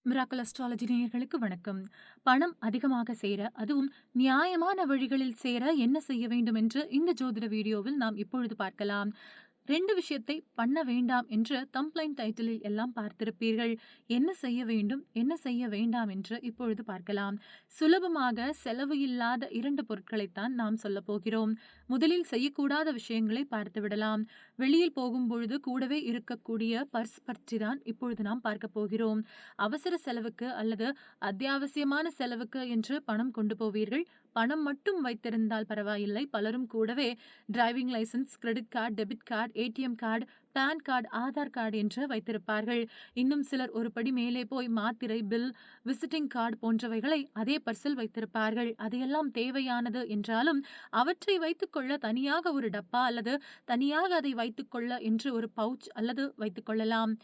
Miracle astrology நேயர்களுக்கு வணக்கம். பணம் அதிகமாக சேர, அதுவும் நியாயமான வழிகளில் சேர என்ன செய்ய வேண்டும் என்று இந்த ஜோதிட வீடியோவில் நாம் இப்பொழுது பார்க்கலாம். 2 விஷயத்தை பண்ண வேண்டாம் என்று தம்ப்லைன் டைட்டிலில் எல்லாம் பார்த்திருப்பீர்கள். என்ன செய்ய வேண்டும், என்ன செய்ய வேண்டாம் என்று இப்பொழுது பார்க்கலாம். சுலபமாக செலவு இல்லாத 2 பொருட்களைத்தான் நாம் சொல்லப் போகிறோம். முதலில் செய்யக்கூடாத விஷயங்களை பார்த்துவிடலாம். வெளியில் போகும்பொழுது கூடவே இருக்கக்கூடிய பர்ஸ் பற்றி தான் இப்பொழுது நாம் பார்க்க போகிறோம். அவசர செலவுக்கு அல்லது அத்தியாவசியமான செலவுக்கு என்று பணம் கொண்டு போவீர்கள். பணம் மட்டும் வைத்திருந்தால் பரவாயில்லை. பலரும் கூடவே driving licence, credit card, debit card, ATM card, PAN card, Aadhaar card என்று வைத்திருப்பார்கள். இன்னும் சிலர் ஒரு படி மேலே போய் மாத்திரை, பில், விசிட்டிங் கார்டு போன்றவைகளை அதே பர்சில் வைத்திருப்பார்கள். அதையெல்லாம் தேவையானது என்றாலும் அவற்றை வைத்துக்கொள்ள தனியாக ஒரு டப்பா அல்லது தனியாக அதை வைத்துக்கொள்ள என்று ஒரு பவுச் அல்லது வைத்துக்கொள்ளலாம்.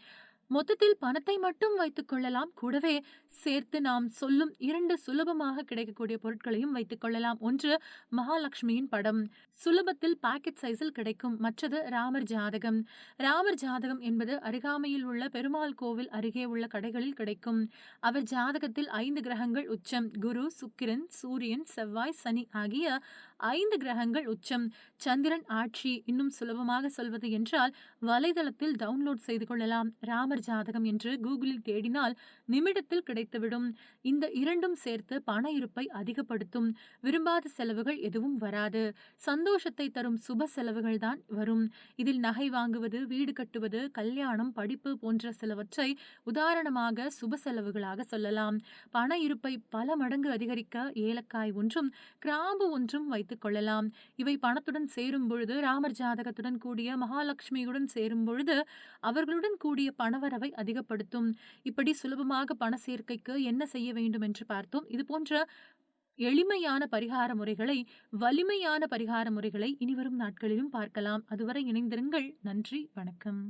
மொத்தத்தில் பணத்தை மட்டும் வைத்துக் கொள்ளலாம். கூடவே சேர்த்து நாம் சொல்லும் 2 சுலபமாக கிடைக்கக்கூடிய பொருட்களையும் வைத்துக் கொள்ளலாம். ஒன்று மகாலட்சுமியின் படம். சுலபத்தில் பாக்கெட் சைஸில் கிடைக்கும். மற்றது ராமர் ஜாதகம். ராமர் ஜாதகம் என்பது அருகாமையில் உள்ள பெருமாள் கோவில் அருகே உள்ள கடைகளில் கிடைக்கும். அவர் ஜாதகத்தில் 5 கிரகங்கள் உச்சம். குரு, சுக்கிரன், சூரியன், செவ்வாய், சனி ஆகிய 5 கிரகங்கள் உச்சம். சந்திரன் ஆட்சி. இன்னும் சுலபமாக சொல்வது என்றால் வலைதளத்தில் டவுன்லோட் செய்து கொள்ளலாம். ராமர் ஜாதகம் என்று கூகுளில் தேடினால் நிமிடத்தில் கிடைத்துவிடும். இந்த 2ம் சேர்த்து பண இருப்பை அதிகப்படுத்தும். விரும்பாத செலவுகள் எதுவும் வராது. சந்தோஷத்தை தரும் சுப செலவுகள் தான் வரும். இதில் நகை வாங்குவது, வீடு கட்டுவது, கல்யாணம், படிப்பு போன்ற சிலவற்றை உதாரணமாக சுப செலவுகளாக சொல்லலாம். பண இருப்பை பல மடங்கு அதிகரிக்க ஏலக்காய் ஒன்றும் கிராம்பு ஒன்றும் வைத்துக் கொள்ளலாம். இவை பணத்துடன் சேரும் பொழுது, ராமர் ஜாதகத்துடன் கூடிய மகாலட்சுமியுடன் சேரும் பொழுது அவர்களுடன் கூடிய பணவரவை அதிகப்படுத்தும். இப்படி சுலபமாக பண சேர்க்கைக்கு என்ன செய்ய வேண்டும் என்று பார்த்தோம். இது போன்ற எளிமையான பரிகார முறைகளை, வலிமையான பரிகார முறைகளை இனிவரும் நாட்களிலும் பார்க்கலாம். அதுவரை இணைந்திருங்கள். நன்றி, வணக்கம்.